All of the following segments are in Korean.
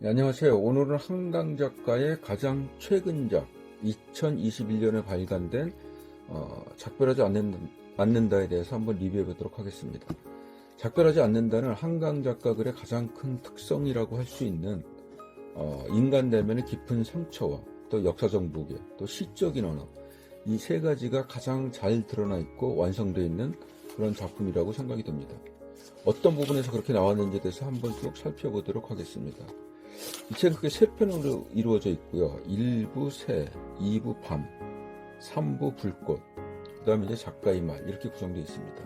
네, 안녕하세요. 오늘은 한강 작가의 가장 최근작 2021년에 발간된 작별하지 않는다에 대해서 한번 리뷰해 보도록 하겠습니다. 작별하지 않는다는 한강 작가 글의 가장 큰 특성이라고 할 수 있는 인간 내면의 깊은 상처와 또 역사적 무게, 또 시적인 언어, 이 세 가지가 가장 잘 드러나 있고 완성되어 있는 그런 작품이라고 생각이 듭니다. 어떤 부분에서 그렇게 나왔는지에 대해서 한번 쭉 살펴보도록 하겠습니다. 이 책은 크게 세 편으로 이루어져 있고요. 1부 새, 2부 밤, 3부 불꽃, 그 다음에 이제 작가의 말, 이렇게 구성되어 있습니다.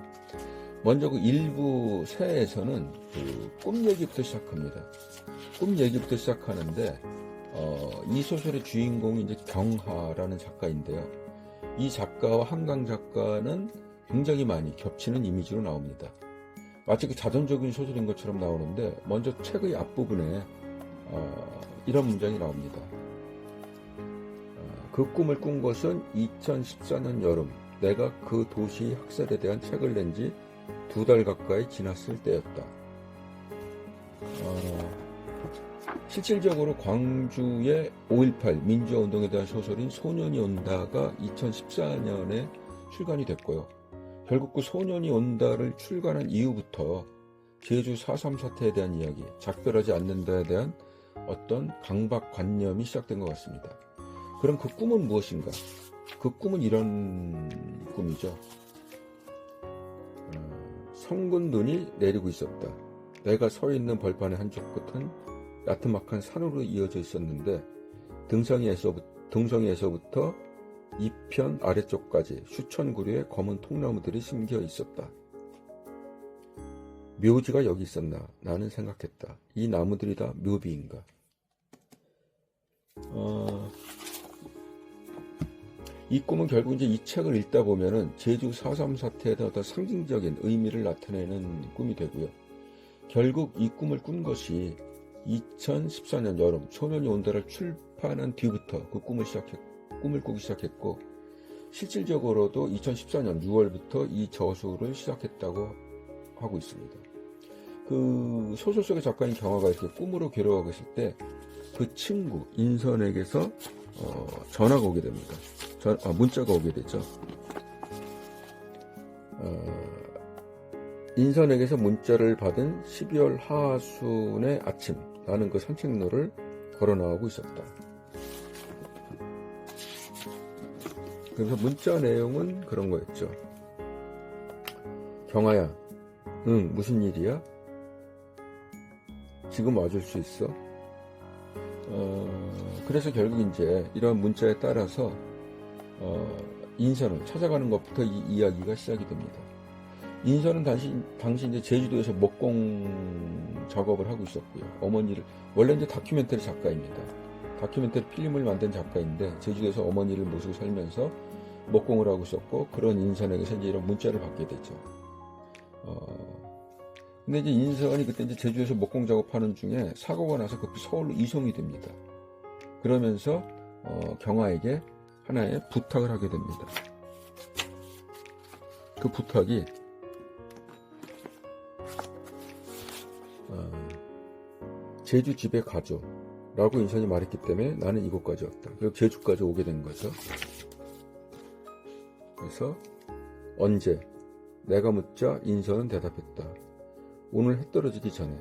먼저 그 1부 새에서는 꿈 얘기부터 시작합니다. 꿈 얘기부터 시작하는데, 이 소설의 주인공이 이제 경하라는 작가인데요. 이 작가와 한강 작가는 굉장히 많이 겹치는 이미지로 나옵니다. 마치 그 자전적인 소설인 것처럼 나오는데, 먼저 책의 앞부분에 이런 문장이 나옵니다. 그 꿈을 꾼 것은 2014년 여름, 내가 그 도시 학살에 대한 책을 낸 지 2달 가까이 지났을 때였다. 실질적으로 광주의 5.18 민주화운동에 대한 소설인 소년이 온다가 2014년에 출간이 됐고요. 결국 그 소년이 온다를 출간한 이후부터 제주 4.3 사태에 대한 이야기, 작별하지 않는다에 대한 어떤 강박관념이 시작된 것 같습니다. 그럼 그 꿈은 무엇인가? 그 꿈은 이런 꿈이죠. 성군 눈이 내리고 있었다. 내가 서 있는 벌판의 한쪽 끝은 야트막한 산으로 이어져 있었는데 등성이에서부터 이편 아래쪽까지 수천 그루의 검은 통나무들이 심겨 있었다. 묘지가 여기 있었나? 나는 생각했다. 이 나무들이 다 묘비인가? 이 꿈은 결국 이제 이 책을 읽다 보면은 제주 4.3 사태에 대한 어떤 상징적인 의미를 나타내는 꿈이 되고요. 결국 이 꿈을 꾼 것이 2014년 여름 소년이 온다를 출판한 뒤부터 그 꿈을 꾸기 시작했고, 실질적으로도 2014년 6월부터 이 저술을 시작했다고 하고 있습니다. 그 소설 속의 작가인 경화가 이렇게 꿈으로 괴로워하고 있을 때 그 친구 인선에게서 전화가 오게 됩니다. 문자가 오게 되죠. 인선에게서 문자를 받은 12월 하순의 아침, 나는 그 산책로를 걸어 나가고 있었다. 그래서 문자 내용은 그런 거였죠. 경아야, 응, 무슨 일이야? 지금 와줄 수 있어? 그래서 결국 이제 이런 문자에 따라서 인선을 찾아가는 것부터 이 이야기가 시작이 됩니다. 인선은 당시 이제 제주도에서 목공 작업을 하고 있었고요. 어머니를, 원래 이제 다큐멘터리 작가입니다. 다큐멘터리 필름을 만든 작가인데 제주도에서 어머니를 모시고 살면서 목공을 하고 있었고, 그런 인선에게서 이제 이런 문자를 받게 되죠. 근데 이제 인선이 그때 이제 제주에서 목공 작업하는 중에 사고가 나서 급히 서울로 이송이 됩니다. 그러면서 경아에게 하나의 부탁을 하게 됩니다. 그 부탁이 제주 집에 가죠 라고 인선이 말했기 때문에 나는 이곳까지 왔다. 그리고 제주까지 오게 된 거죠. 그래서 언제? 내가 묻자 인선은 대답했다. 오늘 해 떨어지기 전에.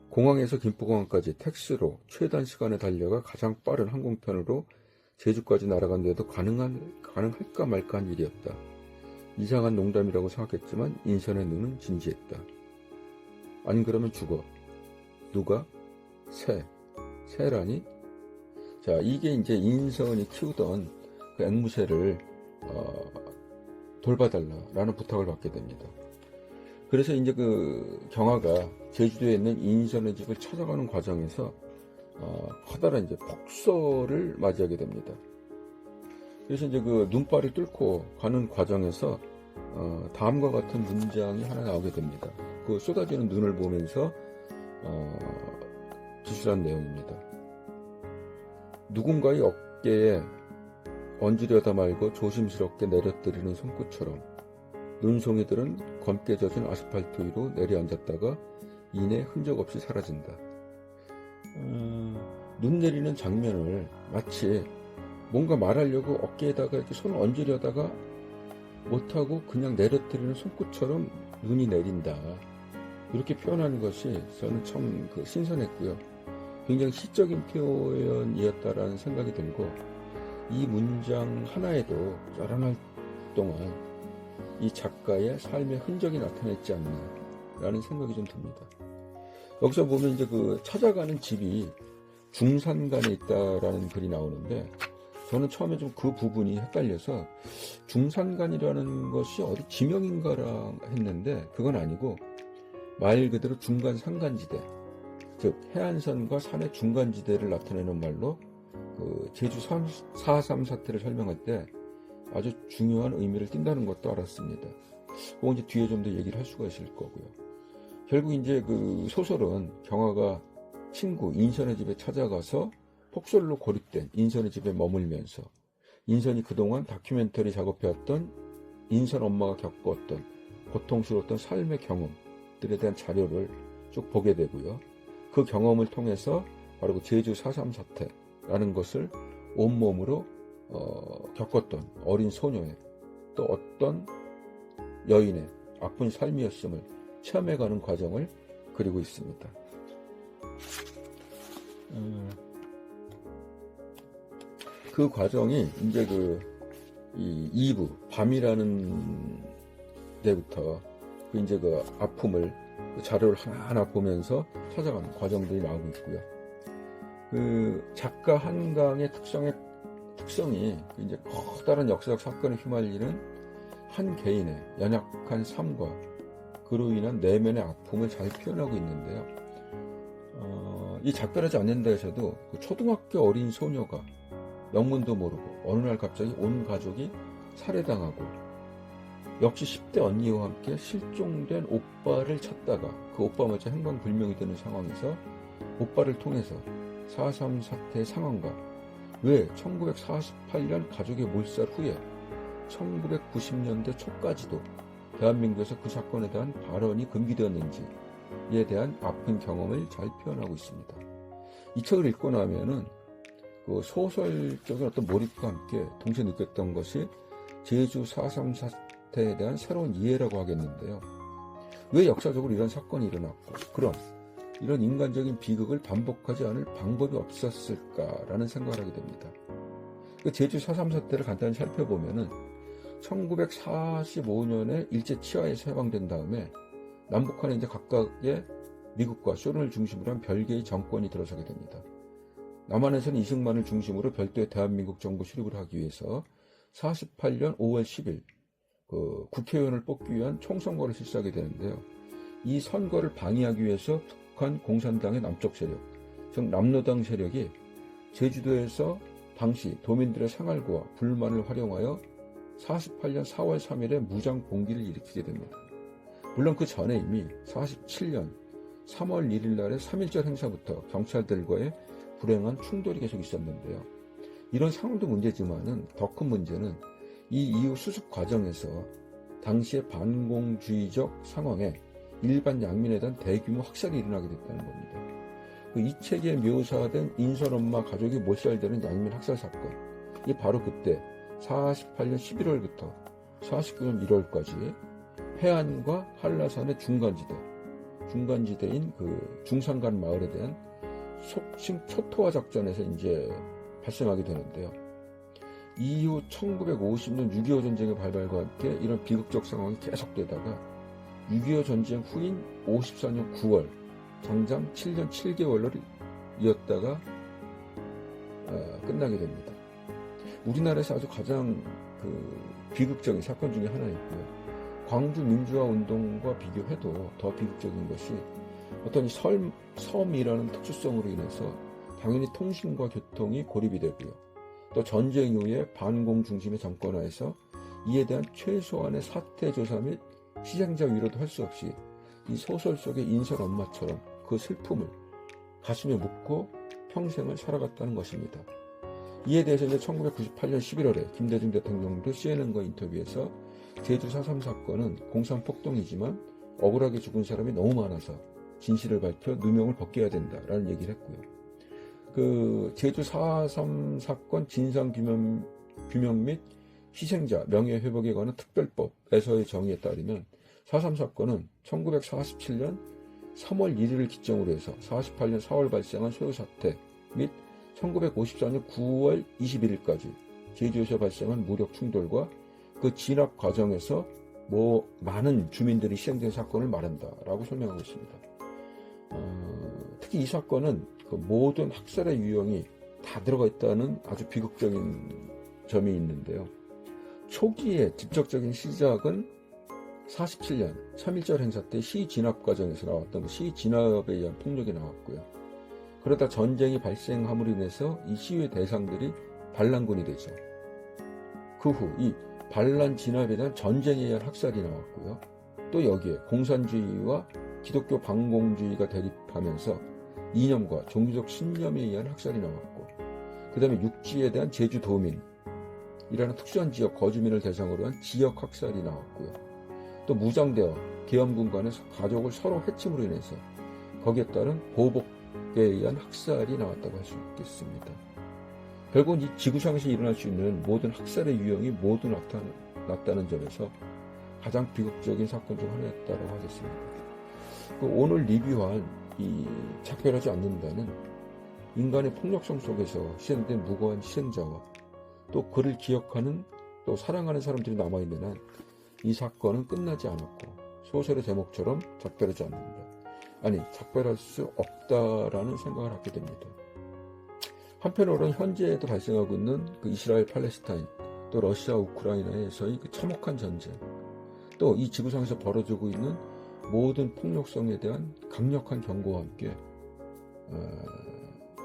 공항에서 김포공항까지 택시로 최단 시간에 달려가 가장 빠른 항공편으로 제주까지 날아간데도 가능할까 말까 한 일이었다. 이상한 농담이라고 생각했지만 인선의 눈은 진지했다. 안 그러면 죽어. 누가? 새라니? 자, 이게 이제 인선이 키우던 그 앵무새를 돌봐달라라는 부탁을 받게 됩니다. 그래서 이제 그 경아가 제주도에 있는 인선의 집을 찾아가는 과정에서 커다란 이제 폭설을 맞이하게 됩니다. 그래서 이제 그 눈발을 뚫고 가는 과정에서 다음과 같은 문장이 하나 나오게 됩니다. 그 쏟아지는 눈을 보면서 기술한 내용입니다. 누군가의 어깨에 얹으려다 말고 조심스럽게 내려뜨리는 손끝처럼 눈송이들은 검게 젖은 아스팔트 위로 내려앉았다가 이내 흔적 없이 사라진다. 눈 내리는 장면을 마치 뭔가 말하려고 어깨에다가 이렇게 손을 얹으려다가 못하고 그냥 내려뜨리는 손끝처럼 눈이 내린다. 이렇게 표현하는 것이 저는 참 신선했고요. 굉장히 시적인 표현이었다라는 생각이 들고, 이 문장 하나에도 여러 날 동안 이 작가의 삶의 흔적이 나타냈지 않나라는 생각이 좀 듭니다. 여기서 보면 이제 찾아가는 집이 중산간에 있다라는 글이 나오는데, 저는 처음에 좀 그 부분이 헷갈려서 중산간이라는 것이 어디 지명인가라 했는데, 그건 아니고 말 그대로 중간 산간지대, 즉 해안선과 산의 중간지대를 나타내는 말로 제주 4.3 사태를 설명할 때 아주 중요한 의미를 띈다는 것도 알았습니다. 그건 이제 뒤에 좀 더 얘기를 할 수가 있을 거고요. 결국 이제 소설은 경화가 친구 인선의 집에 찾아가서 폭설로 고립된 인선의 집에 머물면서 인선이 그동안 다큐멘터리 작업해왔던 인선 엄마가 겪었던 고통스러웠던 삶의 경험들에 대한 자료를 쭉 보게 되고요. 그 경험을 통해서 바로 그 제주 4.3 사태라는 것을 온몸으로 겪었던 어린 소녀의, 또 어떤 여인의 아픈 삶이었음을 체험해가는 과정을 그리고 있습니다. 그 과정이 이제 이 2부 밤이라는 데부터 이제 아픔을 자료를 하나하나 보면서 찾아가는 과정들이 나오고 있고요. 작가 한강의 특성이 이제 커다란 역사적 사건에 휘말리는 한 개인의 연약한 삶과 그로 인한 내면의 아픔을 잘 표현하고 있는데요. 이 작별하지 않는다에서도 초등학교 어린 소녀가 영문도 모르고 어느 날 갑자기 온 가족이 살해당하고, 역시 10대 언니와 함께 실종된 오빠를 찾다가 그 오빠마저 행방불명이 되는 상황에서 오빠를 통해서 4.3 사태의 상황과 왜 1948년 가족의 몰살 후에 1990년대 초까지도 대한민국에서 그 사건에 대한 발언이 금기되었는지에 대한 아픈 경험을 잘 표현하고 있습니다. 이 책을 읽고 나면은 소설적인 어떤 몰입과 함께 동시에 느꼈던 것이 제주 4.3 사태에 대한 새로운 이해라고 하겠는데요. 왜 역사적으로 이런 사건이 일어났고, 그럼 이런 인간적인 비극을 반복하지 않을 방법이 없었을까라는 생각을 하게 됩니다. 제주 4.3 사태를 간단히 살펴보면은 1945년에 일제 치하에서 해방된 다음에 남북한에 이제 각각의 미국과 소련을 중심으로 한 별개의 정권이 들어서게 됩니다. 남한에서는 이승만을 중심으로 별도의 대한민국 정부 수립을 하기 위해서 48년 5월 10일 국회의원을 뽑기 위한 총선거를 실시하게 되는데요. 이 선거를 방해하기 위해서 북한 공산당의 남쪽 세력, 즉 남로당 세력이 제주도에서 당시 도민들의 생활고와 불만을 활용하여 48년 4월 3일에 무장 봉기를 일으키게 됩니다. 물론 그 전에 이미 47년 3월 1일 날의 3.1절 행사부터 경찰들과의 불행한 충돌이 계속 있었는데요. 이런 상황도 문제지만은 더 큰 문제는 이 이후 수습 과정에서 당시의 반공주의적 상황에 일반 양민에 대한 대규모 학살이 일어나게 됐다는 겁니다. 이 책에 묘사된 인선 엄마 가족이 몰살되는 양민 학살 사건, 이 바로 그때 48년 11월부터 49년 1월까지 해안과 한라산의 중간지대인 중산간 마을에 대한 속칭 초토화 작전에서 이제 발생하게 되는데요. 이후 1950년 6.25 전쟁의 발발과 함께 이런 비극적 상황이 계속되다가 6.25 전쟁 후인 54년 9월 장장 7년 7개월을 이었다가 끝나게 됩니다. 우리나라에서 아주 가장 비극적인 사건 중에 하나이고요. 광주 민주화 운동과 비교해도 더 비극적인 것이 어떤 섬이라는 특수성으로 인해서 당연히 통신과 교통이 고립이 되고요. 또 전쟁 이후에 반공 중심의 정권화에서 이에 대한 최소한의 사태 조사 및 희생자 위로도 할 수 없이 이 소설 속의 인선 엄마처럼 그 슬픔을 가슴에 묻고 평생을 살아갔다는 것입니다. 이에 대해서 이제 1998년 11월에 김대중 대통령도 CNN과 인터뷰에서 제주 4.3 사건은 공산폭동이지만 억울하게 죽은 사람이 너무 많아서 진실을 밝혀 누명을 벗겨야 된다라는 얘기를 했고요. 그 제주 4.3 사건 진상 규명 및 희생자 명예회복에 관한 특별법에서의 정의에 따르면 4.3 사건은 1947년 3월 1일을 기점으로 해서 48년 4월 발생한 소요 사태 및 1954년 9월 21일까지 제주에서 발생한 무력 충돌과 그 진압 과정에서 많은 주민들이 희생된 사건을 말한다라고 설명하고 있습니다. 특히 이 사건은 그 모든 학살의 유형이 다 들어가 있다는 아주 비극적인 점이 있는데요. 초기에 직접적인 시작은 47년 3.1절 행사 때 시위 진압 과정에서 나왔던 그 시위 진압에 의한 폭력이 나왔고요. 그러다 전쟁이 발생함으로 인해서 이 시위의 대상들이 반란군이 되죠. 그 후 이 반란 진압에 대한 전쟁에 의한 학살이 나왔고요. 또 여기에 공산주의와 기독교 반공주의가 대립하면서 이념과 종교적 신념에 의한 학살이 나왔고, 그 다음에 육지에 대한 제주도민이라는 특수한 지역 거주민을 대상으로 한 지역 학살이 나왔고요. 또 무장대와 계엄군 간의 가족을 서로 해침으로 인해서 거기에 따른 보복에 의한 학살이 나왔다고 할 수 있겠습니다. 결국은 이 지구상에서 일어날 수 있는 모든 학살의 유형이 모두 나타났다는 점에서 가장 비극적인 사건 중 하나였다고 하겠습니다. 오늘 리뷰한 이 작별하지 않는다는 인간의 폭력성 속에서 희생된 무고한 희생자와 또 그를 기억하는 또 사랑하는 사람들이 남아있는 한 이 사건은 끝나지 않았고, 소설의 제목처럼 작별하지 않는다, 아니 작별할 수 없다라는 생각을 하게 됩니다. 한편으로는 현재에도 발생하고 있는 그 이스라엘 팔레스타인, 또 러시아 우크라이나에서의 그 참혹한 전쟁, 또 이 지구상에서 벌어지고 있는 모든 폭력성에 대한 강력한 경고와 함께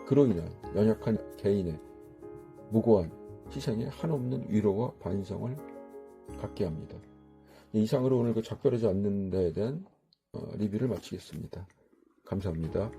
그로 인한 연약한 개인의 무고한 희생에 한없는 위로와 반성을 갖게 합니다. 이상으로 오늘 그 작별하지 않는 데에 대한 리뷰를 마치겠습니다. 감사합니다.